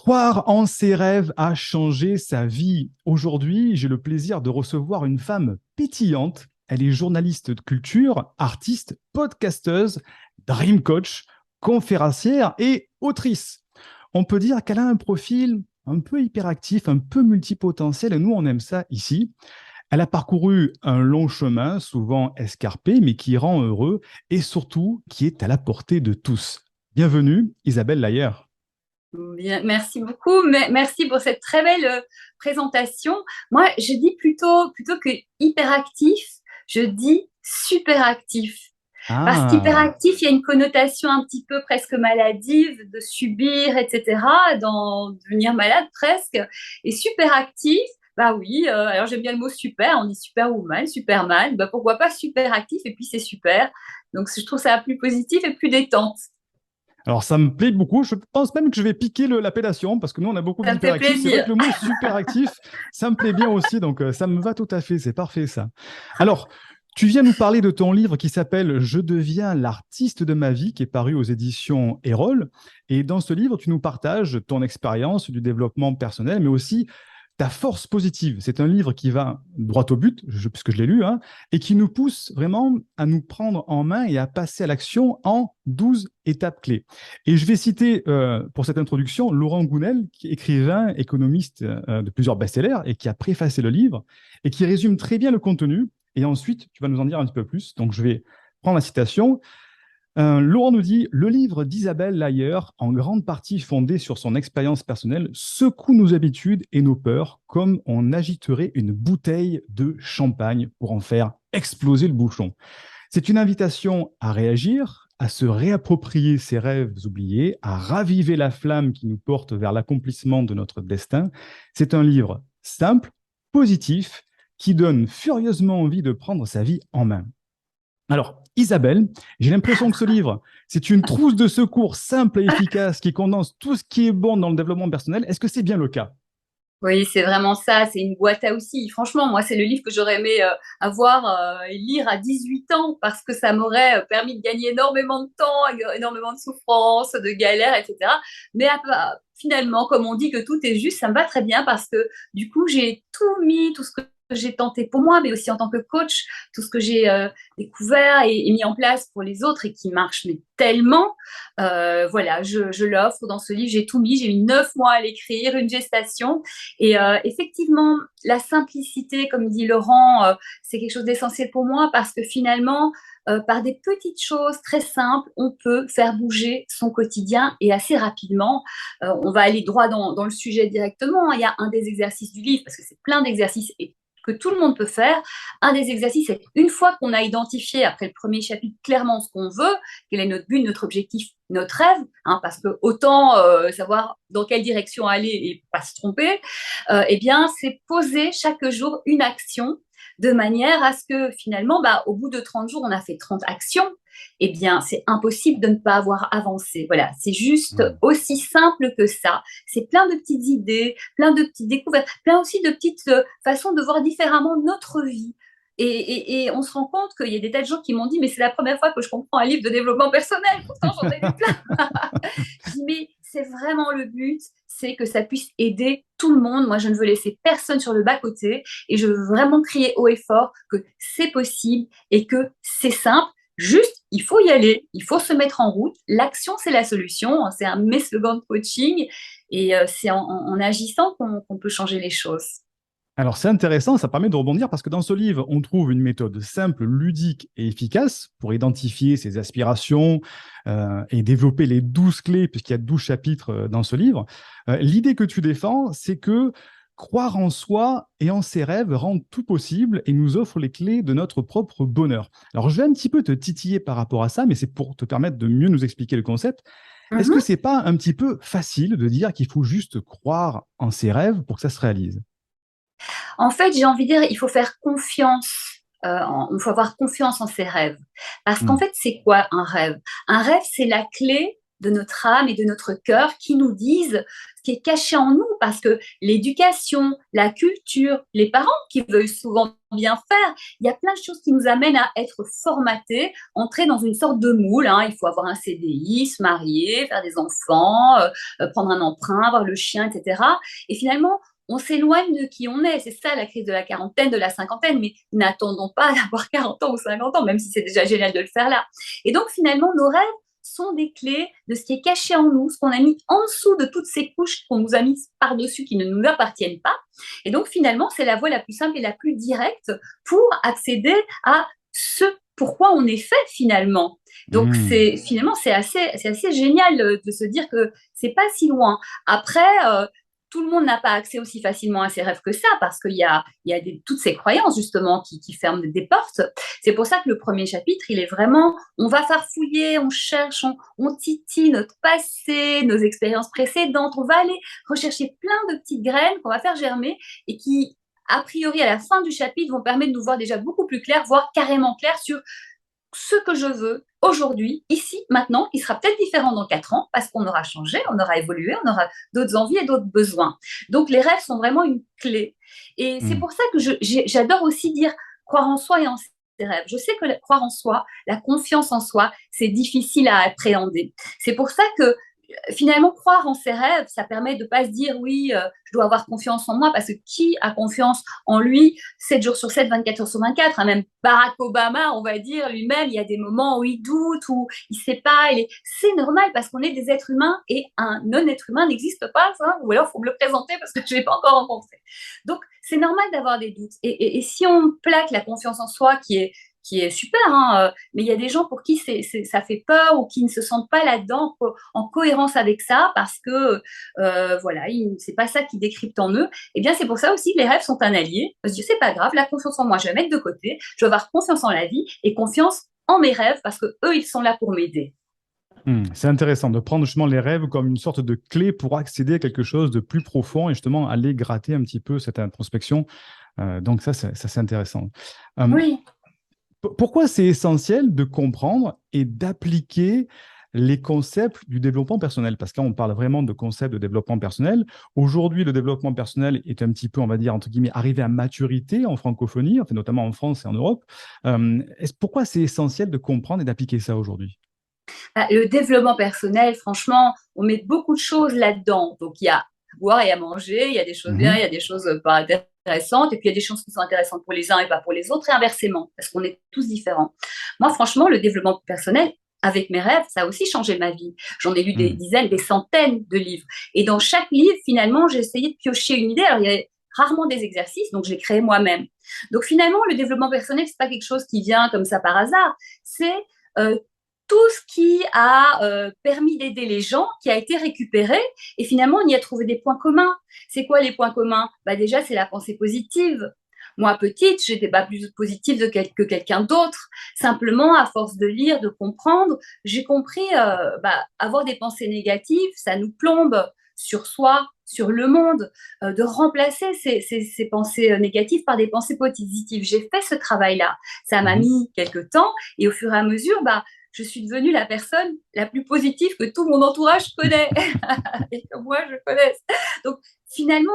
Croire en ses rêves a changé sa vie. Aujourd'hui, j'ai le plaisir de recevoir une femme pétillante. Elle est journaliste de culture, artiste, podcasteuse, dream coach, conférencière et autrice. On peut dire qu'elle a un profil un peu hyperactif, un peu multipotentiel, et nous, on aime ça ici. Elle a parcouru un long chemin, souvent escarpé, mais qui rend heureux et surtout qui est à la portée de tous. Bienvenue, Isabelle Layer. Bien, merci beaucoup. Merci pour cette très belle présentation. Moi, je dis plutôt que hyperactif, je dis superactif. Parce Ah, qu'hyperactif, il y a une connotation un petit peu presque maladive de subir, etc., d'en devenir malade presque. Et superactif, bah oui, alors j'aime bien le mot super, on dit superwoman, superman, bah pourquoi pas superactif et puis c'est super. Donc je trouve ça plus positif et plus détente. alors ça me plaît beaucoup. Je pense même que je vais piquer l'appellation parce que nous, on a beaucoup Ça me fait d'hyperactifs. C'est vrai plaisir. que le mot superactif, ça me plaît bien aussi. Donc, ça me va tout à fait. C'est parfait, ça. Alors, tu viens nous parler de ton livre qui s'appelle Je deviens l'artiste de ma vie, qui est paru aux éditions Erol. Et dans ce livre, tu nous partages ton expérience du développement personnel, mais aussi ta force positive. C'est un livre qui va droit au but, puisque je l'ai lu, hein, et qui nous pousse vraiment à nous prendre en main et à passer à l'action en 12 étapes clés. Et je vais citer pour cette introduction Laurent Gounel, qui est écrivain, économiste de plusieurs best-sellers et qui a préfacé le livre et qui résume très bien le contenu. Et ensuite, tu vas nous en dire un petit peu plus. Donc, je vais prendre la citation. Laurent nous dit, le livre d'Isabelle Layer, en grande partie fondé sur son expérience personnelle, secoue nos habitudes et nos peurs comme on agiterait une bouteille de champagne pour en faire exploser le bouchon. C'est une invitation à réagir, à se réapproprier ses rêves oubliés, à raviver la flamme qui nous porte vers l'accomplissement de notre destin. C'est un livre simple, positif, qui donne furieusement envie de prendre sa vie en main. Alors, Isabelle, j'ai l'impression que ce livre, c'est une trousse de secours simple et efficace qui condense tout ce qui est bon dans le développement personnel. Est-ce que c'est bien le cas? Oui, c'est vraiment ça, c'est une boîte à outils. Franchement, moi, c'est le livre que j'aurais aimé avoir et lire à 18 ans parce que ça m'aurait permis de gagner énormément de temps, énormément de souffrance, de galères, etc. Mais finalement, comme on dit que tout est juste, ça me va très bien parce que du coup, j'ai tout mis, tout ce que j'ai tenté pour moi, mais aussi en tant que coach, tout ce que j'ai découvert et mis en place pour les autres et qui marche mais tellement. Voilà, je l'offre dans ce livre, j'ai tout mis, j'ai mis 9 mois à l'écrire, une gestation. Et effectivement, la simplicité, comme dit Laurent, c'est quelque chose d'essentiel pour moi parce que finalement, par des petites choses très simples, on peut faire bouger son quotidien et assez rapidement. On va aller droit dans le sujet directement. Il y a un des exercices du livre, parce que c'est plein d'exercices et que tout le monde peut faire. Un des exercices, c'est une fois qu'on a identifié, après le premier chapitre, clairement ce qu'on veut, quel est notre but, notre objectif, notre rêve, hein, parce que autant savoir dans quelle direction aller et pas se tromper, eh bien, c'est poser chaque jour une action de manière à ce que finalement, bah, au bout de 30 jours, on a fait 30 actions. Eh bien, c'est impossible de ne pas avoir avancé. Voilà, c'est juste Hmm. aussi simple que ça. C'est plein de petites idées, plein de petites découvertes, plein aussi de petites façons de voir différemment notre vie. Et on se rend compte qu'il y a des tas de gens qui m'ont dit, mais c'est la première fois que je comprends un livre de développement personnel, pourtant j'en ai lu plein. Je dis, mais c'est vraiment le but, c'est que ça puisse aider tout le monde. Moi, je ne veux laisser personne sur le bas-côté et je veux vraiment crier haut et fort que c'est possible et que c'est simple. Juste, il faut y aller, il faut se mettre en route. L'action, c'est la solution. C'est un de mes slogans de coaching et c'est en agissant qu'on peut changer les choses. Alors, c'est intéressant, ça permet de rebondir parce que dans ce livre, on trouve une méthode simple, ludique et efficace pour identifier ses aspirations et développer les 12 clés, puisqu'il y a 12 chapitres dans ce livre. L'idée que tu défends, c'est que croire en soi et en ses rêves rend tout possible et nous offre les clés de notre propre bonheur. Alors, je vais un petit peu te titiller par rapport à ça, mais c'est pour te permettre de mieux nous expliquer le concept. Est-ce que Mhm. c'est pas un petit peu facile de dire qu'il faut juste croire en ses rêves pour que ça se réalise? En fait, j'ai envie de dire, il faut faire confiance. Il faut avoir confiance en ses rêves. Parce qu'en Hmm. fait, c'est quoi un rêve? Un rêve, c'est la clé. de notre âme et de notre cœur qui nous disent ce qui est caché en nous, parce que l'éducation, la culture, les parents qui veulent souvent bien faire, il y a plein de choses qui nous amènent à être formatés, entrer dans une sorte de moule. Il faut avoir un CDI, se marier, faire des enfants, prendre un emprunt, avoir le chien, etc. Et finalement, on s'éloigne de qui on est. C'est ça la crise de la quarantaine, de la cinquantaine, mais n'attendons pas d'avoir 40 ans ou 50 ans, même si c'est déjà génial de le faire là. Et donc finalement, nos rêves sont des clés de ce qui est caché en nous, ce qu'on a mis en dessous de toutes ces couches qu'on nous a mises par-dessus qui ne nous appartiennent pas. Et donc finalement, c'est la voie la plus simple et la plus directe pour accéder à ce pourquoi on est fait finalement. Donc finalement, c'est assez génial de se dire que c'est pas si loin. Après, tout le monde n'a pas accès aussi facilement à ses rêves que ça, parce qu'il y a toutes ces croyances justement qui ferment des portes. C'est pour ça que le premier chapitre, il est vraiment, on va farfouiller, on cherche, on titille notre passé, nos expériences précédentes, on va aller rechercher plein de petites graines qu'on va faire germer et qui, a priori, à la fin du chapitre, vont permettre de nous voir déjà beaucoup plus clair, voire carrément clair sur ce que je veux aujourd'hui, ici, maintenant, qui sera peut-être différent dans 4 ans, parce qu'on aura changé, on aura évolué, on aura d'autres envies et d'autres besoins. Donc, les rêves sont vraiment une clé. Et c'est pour ça que j'adore aussi dire croire en soi et en ses rêves. Je sais que croire en soi, la confiance en soi, c'est difficile à appréhender. C'est pour ça que finalement, croire en ses rêves, ça permet de ne pas se dire oui, je dois avoir confiance en moi, parce que qui a confiance en lui 7 jours sur 7, 24 heures sur 24, Même Barack Obama, on va dire lui-même, il y a des moments où il doute, où il ne sait pas. C'est normal parce qu'on est des êtres humains et un non-être humain n'existe pas, ou alors il faut me le présenter parce que je ne l'ai pas encore rencontré. Donc, c'est normal d'avoir des doutes. Et si on plaque la confiance en soi qui est super, mais il y a des gens pour qui ça fait peur ou qui ne se sentent pas là-dedans en cohérence avec ça parce que voilà, c'est pas ça qui décrypte en eux. Et bien c'est pour ça aussi que les rêves sont un allié. Parce que c'est pas grave, la confiance en moi, je vais la mettre de côté. Je vais avoir confiance en la vie et confiance en mes rêves parce que eux, ils sont là pour m'aider. C'est intéressant de prendre justement les rêves comme une sorte de clé pour accéder à quelque chose de plus profond et justement aller gratter un petit peu cette introspection. Donc ça, c'est intéressant. Oui. Pourquoi c'est essentiel de comprendre et d'appliquer les concepts du développement personnel? Parce que là, on parle vraiment de concepts de développement personnel. Aujourd'hui, le développement personnel est un petit peu, on va dire, entre guillemets, arrivé à maturité en francophonie, enfin, notamment en France et en Europe. Pourquoi c'est essentiel de comprendre et d'appliquer ça aujourd'hui? Le développement personnel, franchement, on met beaucoup de choses là-dedans. Donc, il y a à boire et à manger, il y a des choses bien, il y a des choses pas intéressantes, et puis il y a des choses qui sont intéressantes pour les uns et pas pour les autres, et inversement, parce qu'on est tous différents. Moi, franchement, le développement personnel, avec mes rêves, ça a aussi changé ma vie. J'en ai lu des dizaines, des centaines de livres. Et dans chaque livre, finalement, j'ai essayé de piocher une idée. Alors, il y a rarement des exercices, donc je l'ai créé moi-même. Donc, finalement, le développement personnel, c'est pas quelque chose qui vient comme ça par hasard. C'est tout ce qui a permis d'aider les gens, qui a été récupéré, et finalement, on y a trouvé des points communs. C'est quoi les points communs? Déjà, c'est la pensée positive. Moi, petite, je n'étais pas plus positive que quelqu'un d'autre. Simplement, à force de lire, de comprendre, j'ai compris, avoir des pensées négatives, ça nous plombe sur soi, sur le monde, de remplacer ces pensées négatives par des pensées positives. J'ai fait ce travail-là. Ça m'a mis quelques temps, et au fur et à mesure, je suis devenue la personne la plus positive que tout mon entourage connaît et que moi je connaisse. Donc finalement,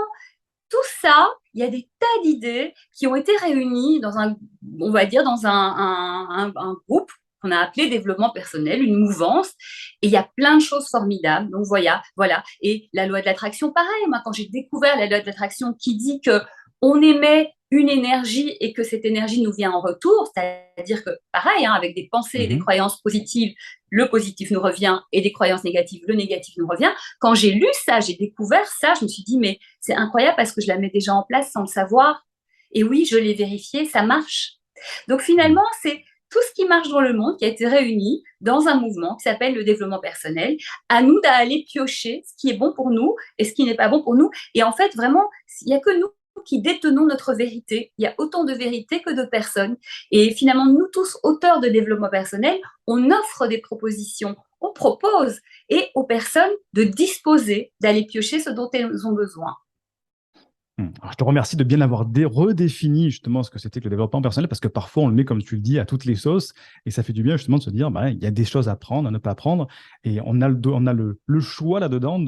tout ça, il y a des tas d'idées qui ont été réunies dans on va dire, dans un groupe qu'on a appelé développement personnel, une mouvance, et il y a plein de choses formidables. Donc voilà. Et la loi de l'attraction, pareil. Moi, quand j'ai découvert la loi de l'attraction qui dit que on émet une énergie et que cette énergie nous vient en retour, c'est-à-dire que pareil, avec des pensées et des croyances positives, le positif nous revient, et des croyances négatives, le négatif nous revient. Quand j'ai lu ça, j'ai découvert ça, je me suis dit, mais c'est incroyable parce que je la mets déjà en place sans le savoir. Et oui, je l'ai vérifié, ça marche. Donc finalement, c'est tout ce qui marche dans le monde qui a été réuni dans un mouvement qui s'appelle le développement personnel. À nous d'aller piocher ce qui est bon pour nous et ce qui n'est pas bon pour nous. Et en fait, vraiment, il n'y a que nous qui détenons notre vérité. Il y a autant de vérité que de personnes. Et finalement, nous tous, auteurs de développement personnel, on offre des propositions, on propose, et aux personnes de disposer, d'aller piocher ce dont elles ont besoin. Alors, je te remercie de bien avoir redéfini justement ce que c'était que le développement personnel, parce que parfois on le met, comme tu le dis, à toutes les sauces, et ça fait du bien justement de se dire, bah, il y a des choses à prendre, à ne pas prendre, et on a le choix là-dedans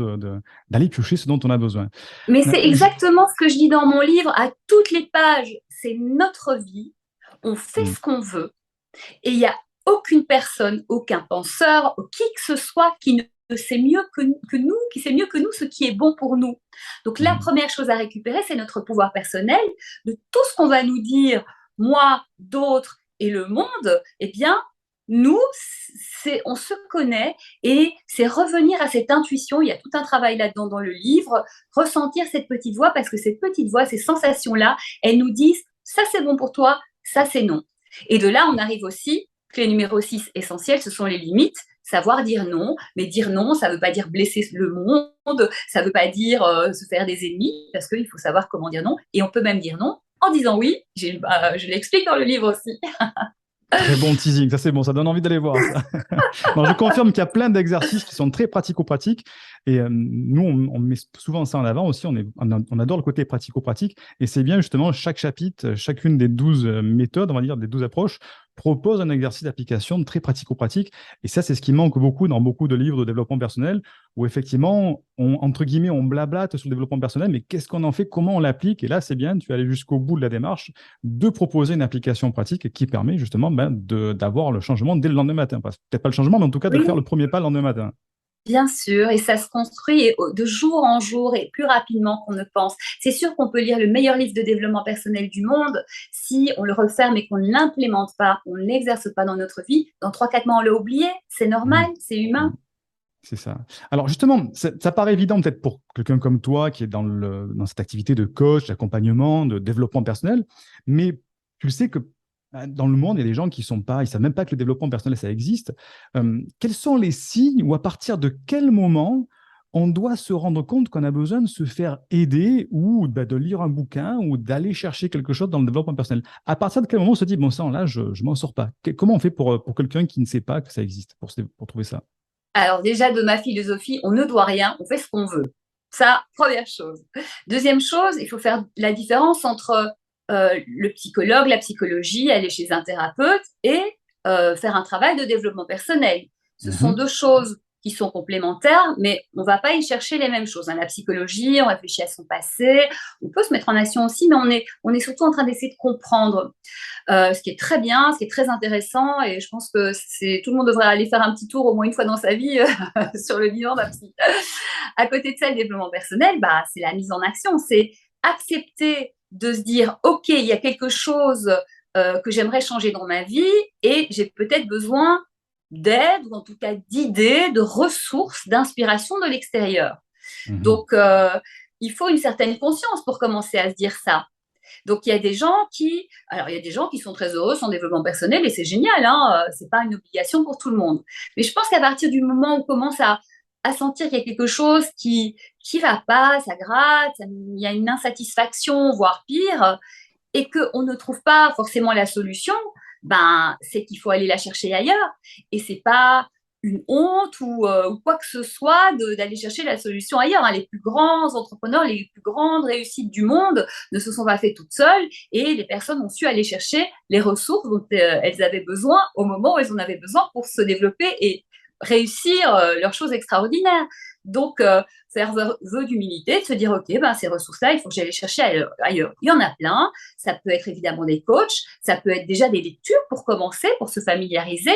d'aller piocher ce dont on a besoin. Mais Euh, c'est je- exactement ce que je dis dans mon livre, à toutes les pages. C'est notre vie, on fait Hmm, ce qu'on veut, et il n'y a aucune personne, aucun penseur, qui que ce soit qui ne sait mieux que nous, qui sait mieux que nous ce qui est bon pour nous. Donc la hmm, première chose à récupérer, c'est notre pouvoir personnel, de tout ce qu'on va nous dire, moi, d'autres et le monde, eh bien, nous, on se connaît et c'est revenir à cette intuition. Il y a tout un travail là-dedans dans le livre, ressentir cette petite voix parce que cette petite voix, ces sensations-là, elles nous disent ça c'est bon pour toi, ça c'est non. Et de là, on arrive aussi, clé numéro 6 essentielle, ce sont les limites. Savoir dire non, mais dire non, ça ne veut pas dire blesser le monde, ça ne veut pas dire se faire des ennemis, parce qu'il faut savoir comment dire non. Et on peut même dire non en disant oui. Je l'explique dans le livre aussi. Très bon teasing, ça c'est bon, ça donne envie d'aller voir ça. Non, je confirme qu'il y a plein d'exercices qui sont très pratico-pratiques. Et nous, on met souvent ça en avant aussi. On adore le côté pratico-pratique. Et c'est bien justement, chaque chapitre, chacune des 12 méthodes, on va dire, des 12 approches, propose un exercice d'application très pratico-pratique. Et ça, c'est ce qui manque beaucoup dans beaucoup de livres de développement personnel, où effectivement, entre guillemets, on blablate sur le développement personnel, mais qu'est-ce qu'on en fait, comment on l'applique? Et là, c'est bien, tu es allé jusqu'au bout de la démarche de proposer une application pratique qui permet justement d'avoir le changement dès le lendemain matin. Peut-être pas le changement, mais en tout cas de faire le Oui, premier pas le lendemain matin. bien sûr, et ça se construit de jour en jour et plus rapidement qu'on ne pense. C'est sûr qu'on peut lire le meilleur livre de développement personnel du monde. Si on le referme et qu'on ne l'implémente pas, on ne l'exerce pas dans notre vie, dans 3 4 mois, on l'a oublié. C'est Mmh. normal, c'est Mmh. humain. C'est ça. Alors justement, ça paraît évident peut-être pour quelqu'un comme toi qui est dans cette activité de coach, d'accompagnement, de développement personnel, mais tu sais que dans le monde, il y a des gens qui sont pas, ils savent même pas que le développement personnel, ça existe. Quels sont les signes ou à partir de quel moment on doit se rendre compte qu'on a besoin de se faire aider ou de lire un bouquin ou d'aller chercher quelque chose dans le développement personnel? À partir de quel moment on se dit, bon sang, là, je ne m'en sors pas. Comment on fait pour quelqu'un qui ne sait pas que ça existe, pour trouver ça? Alors déjà, de ma philosophie, on ne doit rien, on fait ce qu'on veut. Ça, première chose. Deuxième chose, il faut faire la différence entre le psychologue, la psychologie, aller chez un thérapeute et faire un travail de développement personnel. Ce sont Mhm. deux choses qui sont complémentaires, mais on ne va pas y chercher les mêmes choses. Hein. La psychologie, on réfléchit à son passé, on peut se mettre en action aussi, mais on est surtout en train d'essayer de comprendre ce qui est très bien, ce qui est très intéressant. Et je pense que tout le monde devrait aller faire un petit tour au moins une fois dans sa vie sur le divan d'un psy. À côté de ça, le développement personnel, bah, c'est la mise en action. C'est accepter de se dire, OK, il y a quelque chose que j'aimerais changer dans ma vie et j'ai peut-être besoin d'aide ou en tout cas d'idées, de ressources, d'inspiration de l'extérieur. Mhm. Donc, il faut une certaine conscience pour commencer à se dire ça. Donc, il y a des gens alors il y a des gens qui sont très heureux sans développement personnel et c'est génial, hein, c'est pas une obligation pour tout le monde. Mais je pense qu'à partir du moment où on commence à sentir qu'il y a quelque chose qui va pas, ça gratte, il y a une insatisfaction, voire pire, et qu'on ne trouve pas forcément la solution, ben, c'est qu'il faut aller la chercher ailleurs. Et c'est pas une honte ou quoi que ce soit d'aller chercher la solution ailleurs. Hein. Les plus grands entrepreneurs, les plus grandes réussites du monde ne se sont pas faites toutes seules et les personnes ont su aller chercher les ressources dont elles avaient besoin au moment où elles en avaient besoin pour se développer et réussir leurs choses extraordinaires. Donc, faire vœu d'humilité, de se dire, OK, ben, ces ressources-là, il faut que j'aille les chercher ailleurs. Il y en a plein. Ça peut être évidemment des coachs, ça peut être déjà des lectures pour commencer, pour se familiariser.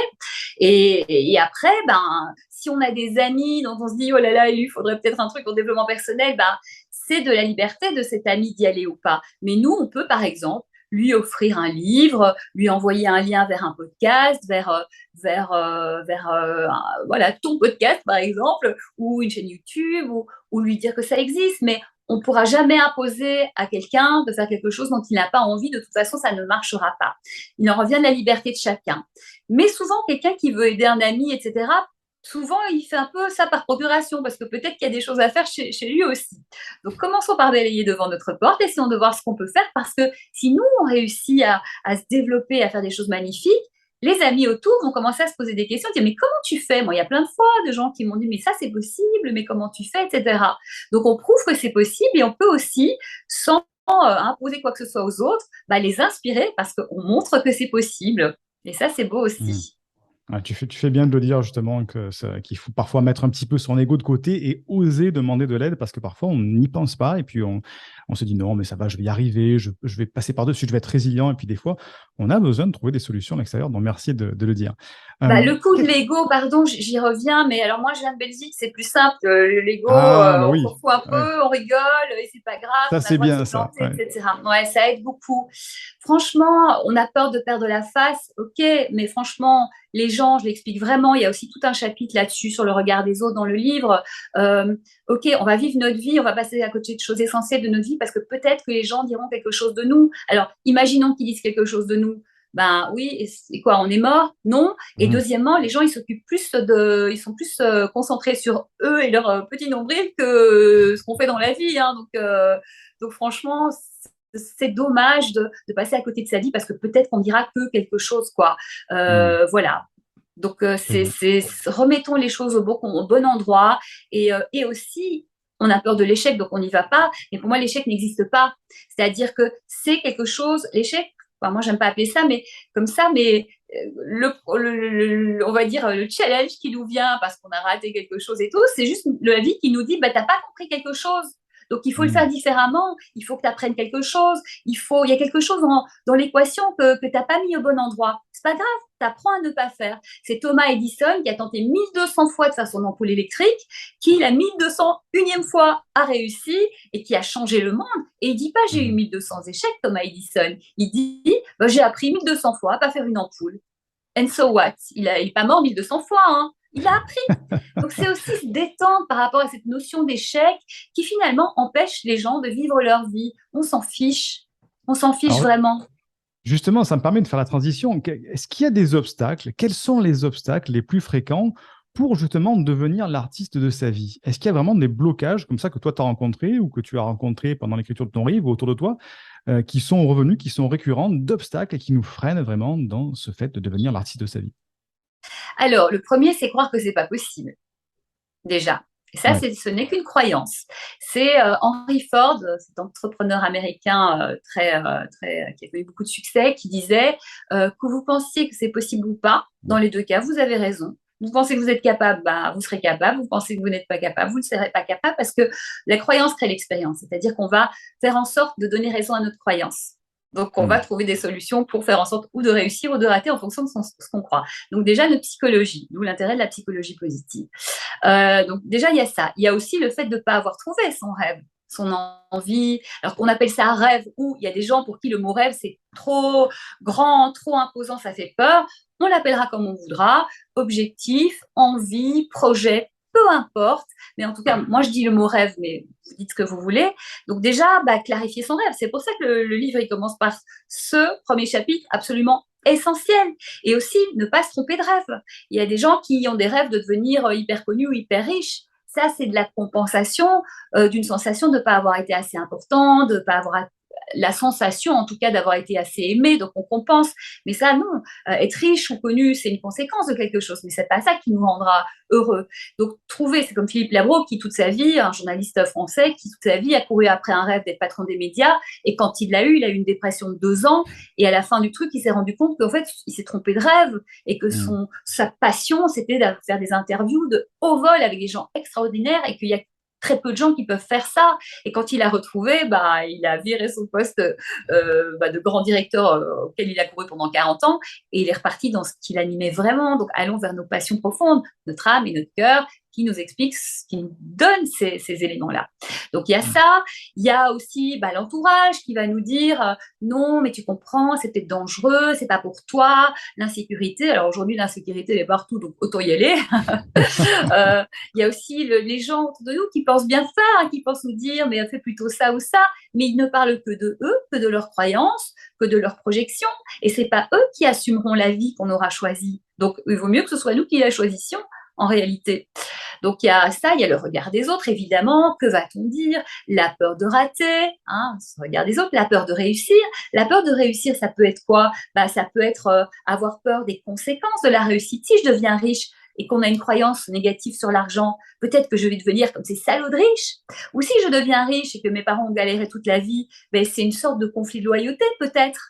Et après, ben, si on a des amis dont on se dit, oh là là, il faudrait peut-être un truc en développement personnel, ben, c'est de la liberté de cet ami d'y aller ou pas. Mais nous, on peut, par exemple, lui offrir un livre, lui envoyer un lien vers un podcast, voilà, ton podcast, par exemple, ou une chaîne YouTube, ou lui dire que ça existe. Mais on ne pourra jamais imposer à quelqu'un de faire quelque chose dont il n'a pas envie. De toute façon, ça ne marchera pas. Il en revient de la liberté de chacun. Mais souvent, quelqu'un qui veut aider un ami, etc., souvent, il fait un peu ça par procuration parce que peut-être qu'il y a des choses à faire chez lui aussi. Donc, commençons par balayer devant notre porte, essayons de voir ce qu'on peut faire parce que si nous, on réussit à se développer, à faire des choses magnifiques, les amis autour vont commencer à se poser des questions, dire mais comment tu fais? Moi, il y a plein de fois de gens qui m'ont dit mais ça c'est possible, mais comment tu fais, etc. Donc on prouve que c'est possible et on peut aussi, sans imposer quoi que ce soit aux autres, bah, les inspirer parce qu'on montre que c'est possible. Et ça, c'est beau Hmm. aussi. Ah, tu fais bien de le dire justement qu'il faut parfois mettre un petit peu son ego de côté et oser demander de l'aide parce que parfois on n'y pense pas et puis on se dit non mais ça va, je vais y arriver, je vais passer par-dessus, je vais être résilient et puis des fois on a besoin de trouver des solutions à l'extérieur, donc merci de le dire. Bah, Euh, le coup de qu'est- l'ego, pardon, j'y reviens, mais alors moi je viens de Belgique, c'est plus simple. L'ego, ah bah on s'en oui, fout un ouais. peu, on rigole, et c'est pas grave, Ça on a le c'est droit de se bien ça, planter, ouais. etc. Ouais, ça aide beaucoup. Franchement, on a peur de perdre la face, ok, mais franchement, les gens, je l'explique vraiment, il y a aussi tout un chapitre là-dessus sur le regard des autres dans le livre. Euh, ok, on va vivre notre vie, on va passer à côté de choses essentielles de notre vie parce que peut-être que les gens diront quelque chose de nous. Alors, imaginons qu'ils disent quelque chose de nous. Ben oui, c'est quoi, on est mort? Non. Et Mhm. deuxièmement, les gens, ils sont plus concentrés sur eux et leur petit nombril que ce qu'on fait dans la vie, hein. Donc franchement, c'est dommage de passer à côté de sa vie parce que peut-être qu'on dira que quelque chose, quoi. Mhm. Voilà. Donc Très bien. remettons les choses au bon endroit et aussi on a peur de l'échec, donc on n'y va pas. Mais pour moi, l'échec n'existe pas. C'est-à-dire que c'est quelque chose, l'échec, enfin, moi, j'aime pas appeler ça, mais comme ça, mais on va dire le challenge qui nous vient parce qu'on a raté quelque chose et tout, c'est juste la vie qui nous dit, bah, t'as pas compris quelque chose. Donc, il faut le faire Mhm. différemment. Il faut que tu apprennes quelque chose. Il y a quelque chose dans l'équation que tu n'as pas mis au bon endroit. C'est pas grave. Tu apprends à ne pas faire. C'est Thomas Edison qui a tenté 1200 fois de faire son ampoule électrique, qui la 1201e fois a réussi et qui a changé le monde. Et il dit pas j'ai eu Mhm. 1200 échecs, Thomas Edison. Il dit bah, j'ai appris 1200 fois à pas faire une ampoule. And so what? Il n'est pas mort 1200 fois, hein. Il a appris. Donc c'est aussi se détendre par rapport à cette notion d'échec qui finalement empêche les gens de vivre leur vie. On s'en fiche. On s'en fiche Alors vraiment. justement, ça me permet de faire la transition. Est-ce qu'il y a des obstacles? Quels sont les obstacles les plus fréquents pour justement devenir l'artiste de sa vie? Est-ce qu'il y a vraiment des blocages comme ça que toi tu as rencontrés ou que tu as rencontrés pendant l'écriture de ton livre ou autour de toi qui sont revenus, qui sont récurrents, d'obstacles et qui nous freinent vraiment dans ce fait de devenir l'artiste de sa vie? Alors, le premier, c'est croire que c'est pas possible, déjà. Et ça, Ouais. ce n'est qu'une croyance. C'est Henry Ford, cet entrepreneur américain qui a eu beaucoup de succès, qui disait que vous pensiez que c'est possible ou pas, dans les deux cas, vous avez raison. Vous pensez que vous êtes capable, bah, vous serez capable. Vous pensez que vous n'êtes pas capable, vous ne serez pas capable parce que la croyance crée l'expérience. C'est-à-dire qu'on va faire en sorte de donner raison à notre croyance. Donc, on va Hmm. trouver des solutions pour faire en sorte ou de réussir ou de rater en fonction de ce qu'on croit. Donc, déjà, notre psychologie, d'où l'intérêt de la psychologie positive. Donc déjà, il y a ça. Il y a aussi le fait de ne pas avoir trouvé son rêve, son envie. Alors qu'on appelle ça un rêve, ou il y a des gens pour qui le mot rêve, c'est trop grand, trop imposant, ça fait peur. On l'appellera comme on voudra, objectif, envie, projet, peu importe. Mais en tout cas, moi, je dis le mot rêve, mais vous dites ce que vous voulez. Donc déjà, bah, clarifier son rêve. C'est pour ça que le livre, il commence par ce premier chapitre absolument essentiel. Et aussi, ne pas se tromper de rêve. Il y a des gens qui ont des rêves de devenir hyper connus ou hyper riches. Ça, c'est de la compensation d'une sensation de ne pas avoir été assez important, de ne pas avoir la sensation, en tout cas, d'avoir été assez aimé, donc on compense. Mais ça, non. Être riche ou connu, c'est une conséquence de quelque chose, mais c'est pas ça qui nous rendra heureux. Donc, trouver, c'est comme Philippe Labro, qui toute sa vie, un journaliste français, qui toute sa vie a couru après un rêve d'être patron des médias, et quand il a eu une dépression de 2 ans, et à la fin du truc, il s'est rendu compte qu'en fait, il s'est trompé de rêve, et que Hmm. sa passion, c'était de faire des interviews de haut vol avec des gens extraordinaires, et qu'il y a très peu de gens qui peuvent faire ça. Et quand il a retrouvé, bah, il a viré son poste de grand directeur auquel il a couru pendant 40 ans et il est reparti dans ce qu'il animait vraiment. Donc, allons vers nos passions profondes, notre âme et notre cœur qui nous explique, qui nous donne ces éléments-là. Donc, il y a ça. Il y a aussi bah, l'entourage qui va nous dire non, mais tu comprends, c'est peut-être dangereux, c'est pas pour toi. L'insécurité. Alors, aujourd'hui, l'insécurité, elle est partout, donc autant y aller. Il y a aussi les gens autour de nous qui pensent bien faire, hein, qui pensent nous dire mais fais plutôt ça ou ça, mais ils ne parlent que de eux, que de leurs croyances, que de leurs projections, et c'est pas eux qui assumeront la vie qu'on aura choisie. Donc il vaut mieux que ce soit nous qui la choisissions en réalité. Donc, il y a ça, il y a le regard des autres, évidemment. Que va-t-on dire? La peur de rater, hein, le regard des autres, la peur de réussir. La peur de réussir, ça peut être quoi? Ça peut être avoir peur des conséquences de la réussite. Si je deviens riche et qu'on a une croyance négative sur l'argent, peut-être que je vais devenir comme ces salauds de riches. Ou si je deviens riche et que mes parents ont galéré toute la vie, c'est une sorte de conflit de loyauté, peut-être.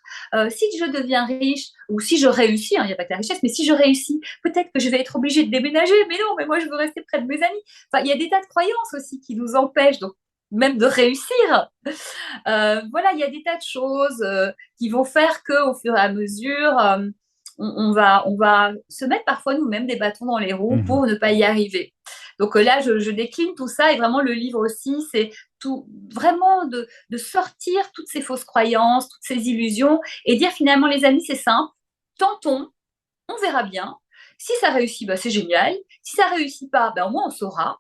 Si je deviens riche, ou si je réussis, il n'y a pas que la richesse, mais si je réussis, peut-être que je vais être obligée de déménager, mais non, mais moi je veux rester près de mes amis. Enfin, il y a des tas de croyances aussi qui nous empêchent donc même de réussir. Voilà, il y a des tas de choses qui vont faire qu'au fur et à mesure, on va se mettre parfois nous-mêmes des bâtons dans les roues pour ne pas y arriver. Donc là, je décline tout ça et vraiment le livre aussi, c'est tout vraiment de sortir toutes ces fausses croyances, toutes ces illusions et dire finalement les amis, c'est simple, tentons, on verra bien. Si ça réussit, c'est génial. Si ça réussit pas, au moins on saura.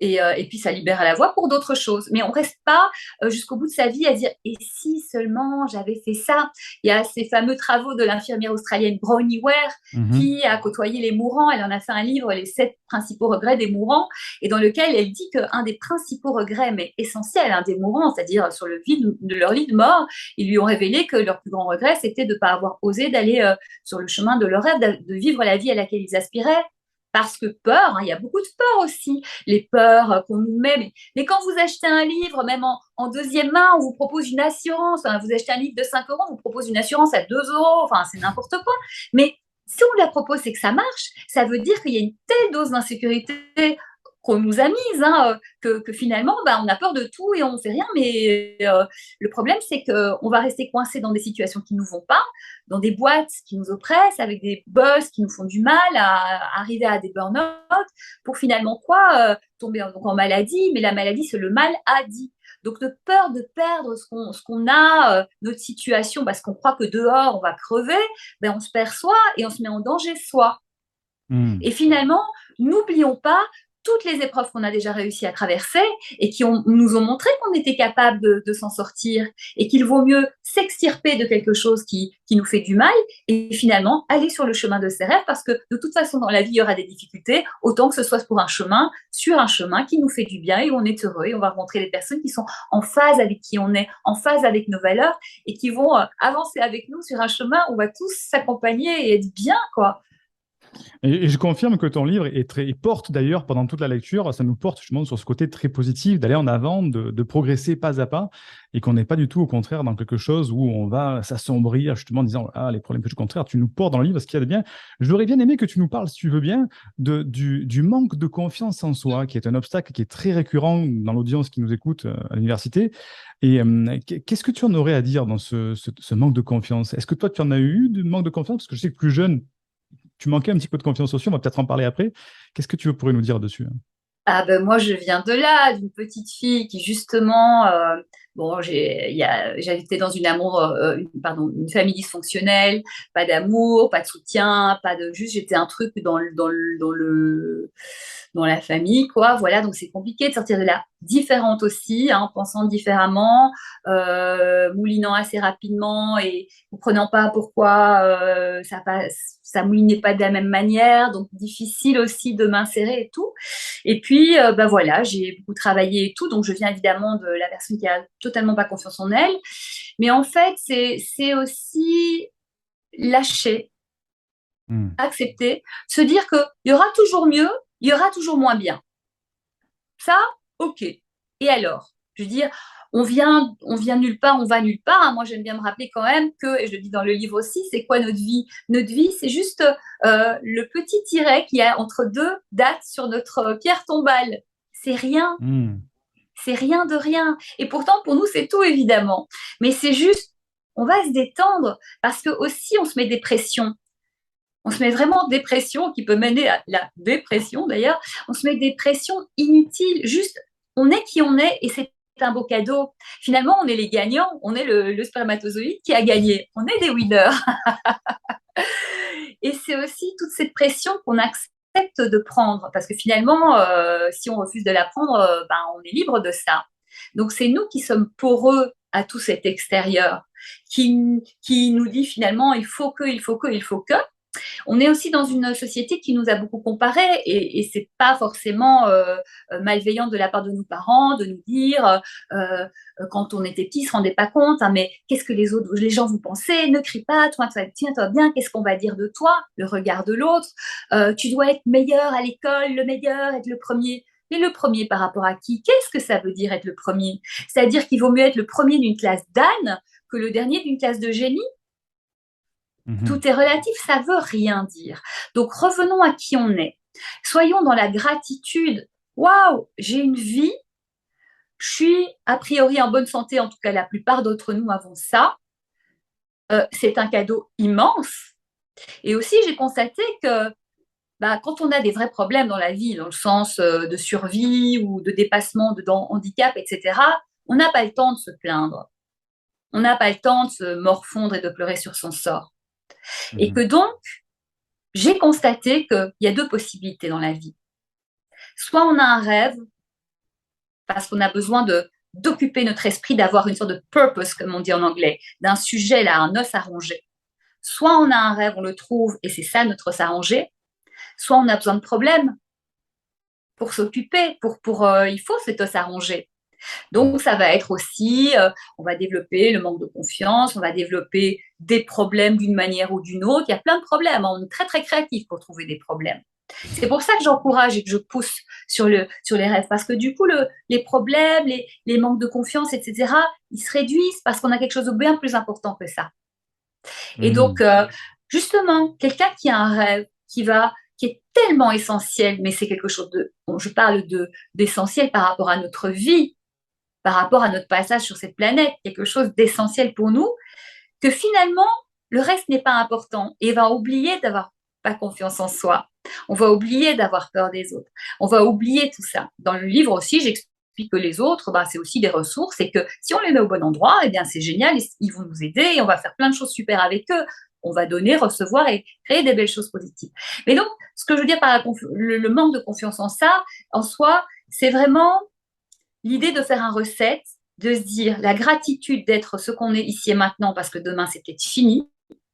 Et puis ça libère la voie pour d'autres choses. Mais on reste pas jusqu'au bout de sa vie à dire et si seulement j'avais fait ça. Il y a ces fameux travaux de l'infirmière australienne Bronnie Ware qui a côtoyé les mourants. Elle en a fait un livre, Les 7 principaux regrets des mourants, et dans lequel elle dit qu'un des principaux regrets, mais essentiels, des mourants, c'est-à-dire sur le lit de leur lit de mort, ils lui ont révélé que leur plus grand regret, c'était de ne pas avoir osé d'aller sur le chemin de leur rêve, de vivre la vie à laquelle ils aspiraient. Parce que peur, il y a beaucoup de peur aussi, les peurs qu'on nous met. Mais quand vous achetez un livre, même en deuxième main, on vous propose une assurance. Vous achetez un livre de 5 euros, on vous propose une assurance à 2 euros. Enfin, c'est n'importe quoi. Mais si on la propose, c'est que ça marche. Ça veut dire qu'il y a une telle dose d'insécurité qu'on nous a mise, que finalement, on a peur de tout et on ne fait rien. Mais le problème, c'est qu'on va rester coincé dans des situations qui ne nous vont pas, dans des boîtes qui nous oppressent, avec des boss qui nous font du mal, à arriver à des burn-out, pour finalement quoi? Tomber en maladie. Mais la maladie, c'est le mal à dit. Donc, de peur de perdre ce qu'on a, notre situation, parce qu'on croit que dehors, on va crever, on se perd soi et on se met en danger soi. Et finalement, n'oublions pas toutes les épreuves qu'on a déjà réussi à traverser et qui nous ont montré qu'on était capable de s'en sortir et qu'il vaut mieux s'extirper de quelque chose qui nous fait du mal et finalement aller sur le chemin de ses rêves, parce que de toute façon, dans la vie, il y aura des difficultés, autant que ce soit pour sur un chemin qui nous fait du bien et où on est heureux, et on va rencontrer des personnes qui sont en phase avec qui on est, en phase avec nos valeurs, et qui vont avancer avec nous sur un chemin où on va tous s'accompagner et être bien, quoi. Et je confirme que ton livre il porte d'ailleurs pendant toute la lecture, ça nous porte justement sur ce côté très positif, d'aller en avant, de progresser pas à pas, et qu'on n'est pas du tout au contraire dans quelque chose où on va s'assombrir justement en disant les problèmes, au contraire, tu nous portes dans le livre ce qu'il y a de bien. J'aurais bien aimé que tu nous parles, si tu veux bien, du manque de confiance en soi, qui est un obstacle qui est très récurrent dans l'audience qui nous écoute à l'université. Et qu'est-ce que tu en aurais à dire dans ce manque de confiance? Est-ce que toi, tu en as eu du manque de confiance? Parce que je sais que plus jeune, tu manquais un petit peu de confiance aussi, on va peut-être en parler après. Qu'est-ce que tu pourrais nous dire dessus? Moi, je viens de là, d'une petite fille qui, justement, j'habitais dans une famille dysfonctionnelle, pas d'amour, pas de soutien, juste, j'étais un truc dans la famille, quoi. Voilà, donc c'est compliqué de sortir de là. Différente aussi, pensant différemment, moulinant assez rapidement et comprenant pas pourquoi ça moulinait pas de la même manière, donc difficile aussi de m'insérer et tout. Et puis, voilà, j'ai beaucoup travaillé et tout, donc je viens évidemment de la personne qui a totalement pas confiance en elle. Mais en fait, c'est aussi lâcher, accepter, se dire qu'il y aura toujours mieux, il y aura toujours moins bien. Ça, ok. Et alors? Je veux dire, on vient nulle part, on va nulle part. Moi, j'aime bien me rappeler quand même que, et je le dis dans le livre aussi, c'est quoi notre vie? Notre vie, c'est juste le petit tiret qu'il y a entre deux dates sur notre pierre tombale. C'est rien. C'est rien de rien. Et pourtant, pour nous, c'est tout, évidemment. Mais c'est juste, on va se détendre parce que aussi, on se met des pressions. On se met vraiment des pressions qui peut mener à la dépression, d'ailleurs. On se met des pressions inutiles. Juste, on est qui on est et c'est un beau cadeau. Finalement, on est les gagnants. On est le spermatozoïde qui a gagné. On est des winners. Et c'est aussi toute cette pression qu'on accepte de prendre. Parce que finalement, si on refuse de la prendre, on est libre de ça. Donc, c'est nous qui sommes poreux à tout cet extérieur qui nous dit finalement, il faut que. On est aussi dans une société qui nous a beaucoup comparés et c'est pas forcément malveillant de la part de nos parents de nous dire quand on était petit, ils se rendaient pas compte, hein, mais qu'est-ce que les gens vont penser? Ne crie pas, toi, tiens-toi bien, qu'est-ce qu'on va dire de toi? Le regard de l'autre. Tu dois être meilleur à l'école, le meilleur, être le premier. Mais le premier par rapport à qui? Qu'est-ce que ça veut dire être le premier? C'est-à-dire qu'il vaut mieux être le premier d'une classe d'âne que le dernier d'une classe de génie. Mhm. Tout est relatif, ça veut rien dire. Donc revenons à qui on est. Soyons dans la gratitude. Waouh, j'ai une vie, je suis a priori en bonne santé, en tout cas la plupart d'entre nous avons ça. C'est un cadeau immense. Et aussi, j'ai constaté que quand on a des vrais problèmes dans la vie, dans le sens de survie ou de dépassement, de handicap, etc., on n'a pas le temps de se plaindre. On n'a pas le temps de se morfondre et de pleurer sur son sort. Et que Mhm. donc, j'ai constaté qu'il y a deux possibilités dans la vie. Soit on a un rêve, parce qu'on a besoin d'occuper notre esprit, d'avoir une sorte de purpose, comme on dit en anglais, d'un sujet là, un os à ronger. Soit on a un rêve, on le trouve, et c'est ça notre os à ronger. Soit on a besoin de problèmes pour s'occuper, il faut cet os à ronger. Donc, ça va être aussi, on va développer le manque de confiance, on va développer des problèmes d'une manière ou d'une autre. Il y a plein de problèmes. On est très, très créatif pour trouver des problèmes. C'est pour ça que j'encourage et que je pousse sur les rêves. Parce que du coup, les problèmes, les manques de confiance, etc., ils se réduisent parce qu'on a quelque chose de bien plus important que ça. Et donc, Mhm. justement, quelqu'un qui a un rêve, qui est tellement essentiel, mais c'est quelque chose je parle d'essentiel par rapport à notre vie, par rapport à notre passage sur cette planète, quelque chose d'essentiel pour nous, que finalement, le reste n'est pas important et va oublier d'avoir pas confiance en soi. On va oublier d'avoir peur des autres. On va oublier tout ça. Dans le livre aussi, j'explique que les autres, c'est aussi des ressources et que si on les met au bon endroit, eh bien, c'est génial, ils vont nous aider et on va faire plein de choses super avec eux. On va donner, recevoir et créer des belles choses positives. Mais donc, ce que je veux dire par le manque de confiance en ça, en soi, c'est vraiment l'idée de faire un recette, de se dire la gratitude d'être ce qu'on est ici et maintenant parce que demain c'est peut-être fini.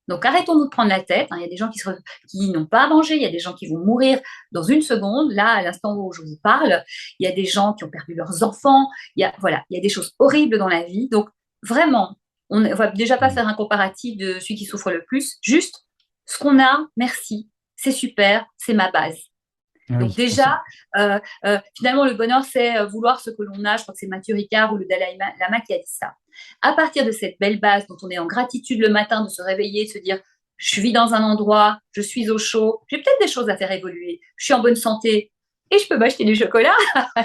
Donc arrêtons-nous de prendre la tête. Il y a des gens qui n'ont pas à manger, il y a des gens qui vont mourir dans une seconde. Là, à l'instant où je vous parle, il y a des gens qui ont perdu leurs enfants. Voilà, il y a des choses horribles dans la vie. Donc vraiment, on ne va déjà pas Mhm. faire un comparatif de celui qui souffre le plus. Juste ce qu'on a, merci, c'est super, c'est ma base. Ah Donc oui, on sent. déjà, finalement, le bonheur, c'est vouloir ce que l'on a. Je crois que c'est Mathieu Ricard ou le Dalai Lama qui a dit ça. À partir de cette belle base dont on est en gratitude le matin, de se réveiller, de se dire, je vis dans un endroit, je suis au chaud, j'ai peut-être des choses à faire évoluer, je suis en bonne santé et je peux m'acheter du chocolat.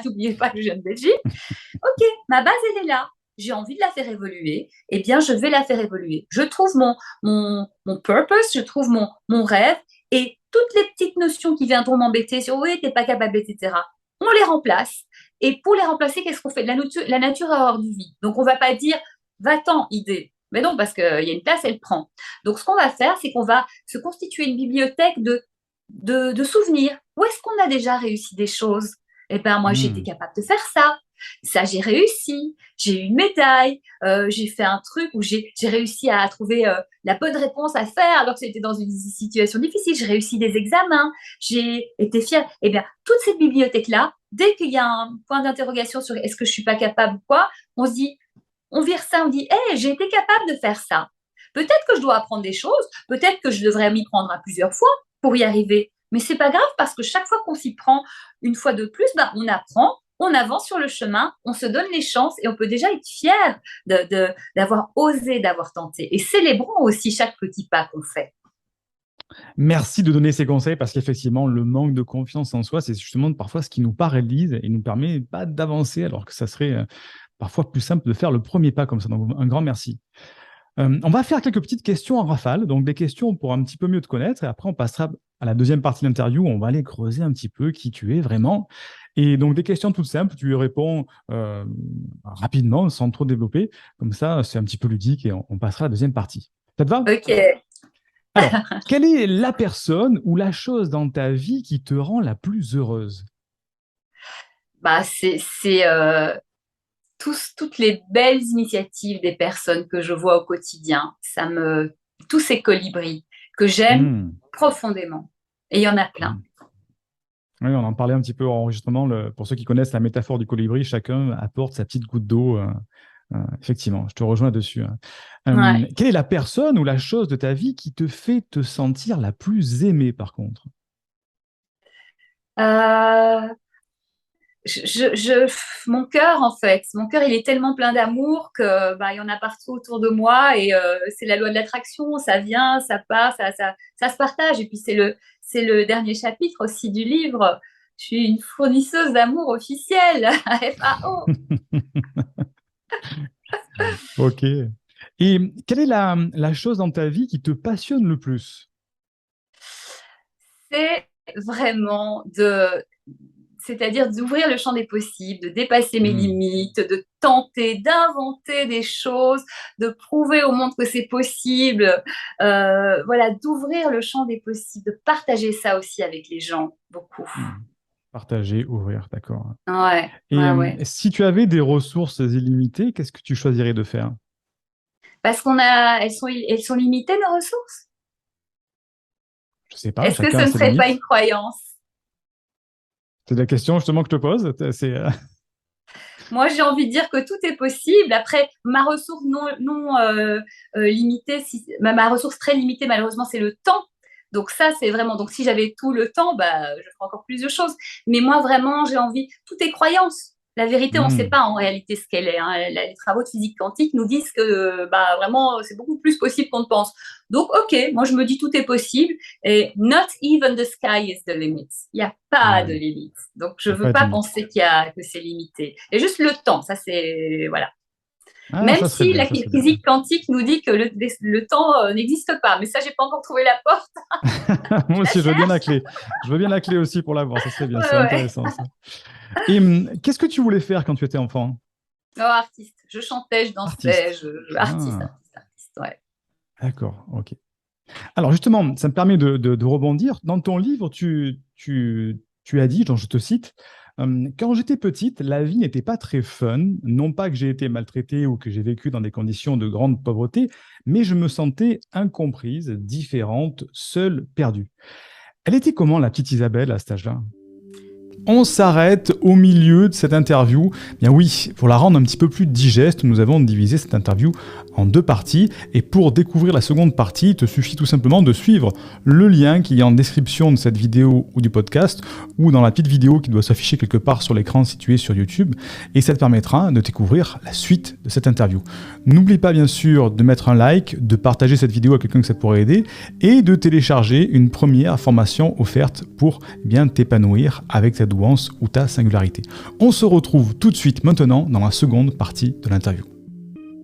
N'oubliez pas que je viens de Belgique. Ok, ma base, elle est là. J'ai envie de la faire évoluer. Eh bien, je vais la faire évoluer. Je trouve mon purpose, je trouve mon rêve et toutes les petites notions qui viendront m'embêter sur oui, t'es pas capable, etc. On les remplace. Et pour les remplacer, qu'est-ce qu'on fait? La nature a horreur du vide. Donc, on va pas dire va-t'en, idée. Mais non, parce qu'il y a une place, elle prend. Donc, ce qu'on va faire, c'est qu'on va se constituer une bibliothèque de souvenirs. Où est-ce qu'on a déjà réussi des choses? Eh bien, moi, j'ai été Mhm. capable de faire ça. Ça, j'ai réussi. J'ai eu une médaille. J'ai fait un truc où j'ai réussi à trouver la bonne réponse à faire alors que j'étais dans une situation difficile. J'ai réussi des examens. J'ai été fière. Eh bien, toute cette bibliothèque-là, dès qu'il y a un point d'interrogation sur est-ce que je suis pas capable ou quoi, on se dit, on vire ça, on dit, hé, j'ai été capable de faire ça. Peut-être que je dois apprendre des choses. Peut-être que je devrais m'y prendre à plusieurs fois pour y arriver. Mais c'est pas grave parce que chaque fois qu'on s'y prend une fois de plus, on apprend, on avance sur le chemin, on se donne les chances et on peut déjà être fier d'avoir osé, d'avoir tenté. Et célébrons aussi chaque petit pas qu'on fait. Merci de donner ces conseils parce qu'effectivement, le manque de confiance en soi, c'est justement parfois ce qui nous paralyse et nous permet pas d'avancer alors que ça serait parfois plus simple de faire le premier pas comme ça. Donc, un grand merci. On va faire quelques petites questions en rafale, donc des questions pour un petit peu mieux te connaître, et après on passera à la deuxième partie de l'interview où on va aller creuser un petit peu qui tu es vraiment. Et donc des questions toutes simples, tu y réponds rapidement, sans trop développer, comme ça c'est un petit peu ludique et on passera à la deuxième partie. Ça te va? Ok. Alors, quelle est la personne ou la chose dans ta vie qui te rend la plus heureuse? C'est toutes les belles initiatives des personnes que je vois au quotidien. Tous ces colibris. que j'aime Hmm. profondément. Et il y en a plein. Oui, on en parlait un petit peu en enregistrement. Pour ceux qui connaissent la métaphore du colibri, chacun apporte sa petite goutte d'eau. Effectivement, je te rejoins dessus, hein. Ouais. Quelle est la personne ou la chose de ta vie qui te fait te sentir la plus aimée, par contre? Euh, mon cœur, en fait, mon cœur, il est tellement plein d'amour que il y en a partout autour de moi et c'est la loi de l'attraction, ça vient, ça part, ça se partage. Et puis c'est le dernier chapitre aussi du livre. Je suis une fournisseuse d'amour officielle, FAO. Ok. Et quelle est la chose dans ta vie qui te passionne le plus? C'est vraiment c'est-à-dire d'ouvrir le champ des possibles, de dépasser mes Hmm. limites, de tenter, d'inventer des choses, de prouver au monde que c'est possible, voilà, d'ouvrir le champ des possibles, de partager ça aussi avec les gens, beaucoup. Hmm. Partager, ouvrir, d'accord. Ouais, Et ouais, ouais. si tu avais des ressources illimitées, qu'est-ce que tu choisirais de faire? Parce elles sont limitées, nos ressources. Je sais pas, Est-ce que chacun ce a ne ses serait pas une limites. croyance? C'est la question justement que je te pose. Moi, j'ai envie de dire que tout est possible. Après, ma ressource non limitée, ma ressource très limitée, malheureusement, c'est le temps. Donc ça, c'est vraiment. Donc si j'avais tout le temps, je ferais encore plus de choses. Mais moi, vraiment, j'ai envie. Tout est croyance. La vérité, on ne sait Hmm. pas en réalité ce qu'elle est, hein. Les travaux de physique quantique nous disent que vraiment, c'est beaucoup plus possible qu'on ne pense. Donc, ok, moi je me dis tout est possible. Et not even the sky is the limit. Il n'y a pas de Ouais, limite. Donc, je y ne a veux pas de pas limite. penser que c'est limité. Et juste le temps, ça c'est. Voilà. Ah, Même ça serait si bien, la ça serait bien. physique quantique nous dit que le temps n'existe pas. Mais ça, j'ai pas encore trouvé la porte. Moi Je la aussi, je veux bien la cherche. clé. Je veux bien la clé aussi pour l'avoir, ça serait bien, c'est Ouais, ouais. intéressant ça. Et qu'est-ce que tu voulais faire quand tu étais enfant? Oh, artiste. Je chantais, je dansais, Artiste. artiste, Ah, artiste, artiste. Ouais. d'accord, ok. Alors justement, ça me permet de rebondir. Dans ton livre, tu as dit, donc je te cite, quand j'étais petite, la vie n'était pas très fun. Non pas que j'ai été maltraitée ou que j'ai vécu dans des conditions de grande pauvreté, mais je me sentais incomprise, différente, seule, perdue. Elle était comment la petite Isabelle à cet âge-là? On s'arrête au milieu de cette interview. Bien oui, pour la rendre un petit peu plus digeste, nous avons divisé cette interview en deux parties. Et pour découvrir la seconde partie, il te suffit tout simplement de suivre le lien qui est en description de cette vidéo ou du podcast, ou dans la petite vidéo qui doit s'afficher quelque part sur l'écran situé sur YouTube. Et ça te permettra de découvrir la suite de cette interview. N'oublie pas bien sûr de mettre un like, de partager cette vidéo à quelqu'un que ça pourrait aider, et de télécharger une première formation offerte pour bien t'épanouir avec ta douance ou ta singularité. On se retrouve tout de suite maintenant dans la seconde partie de l'interview.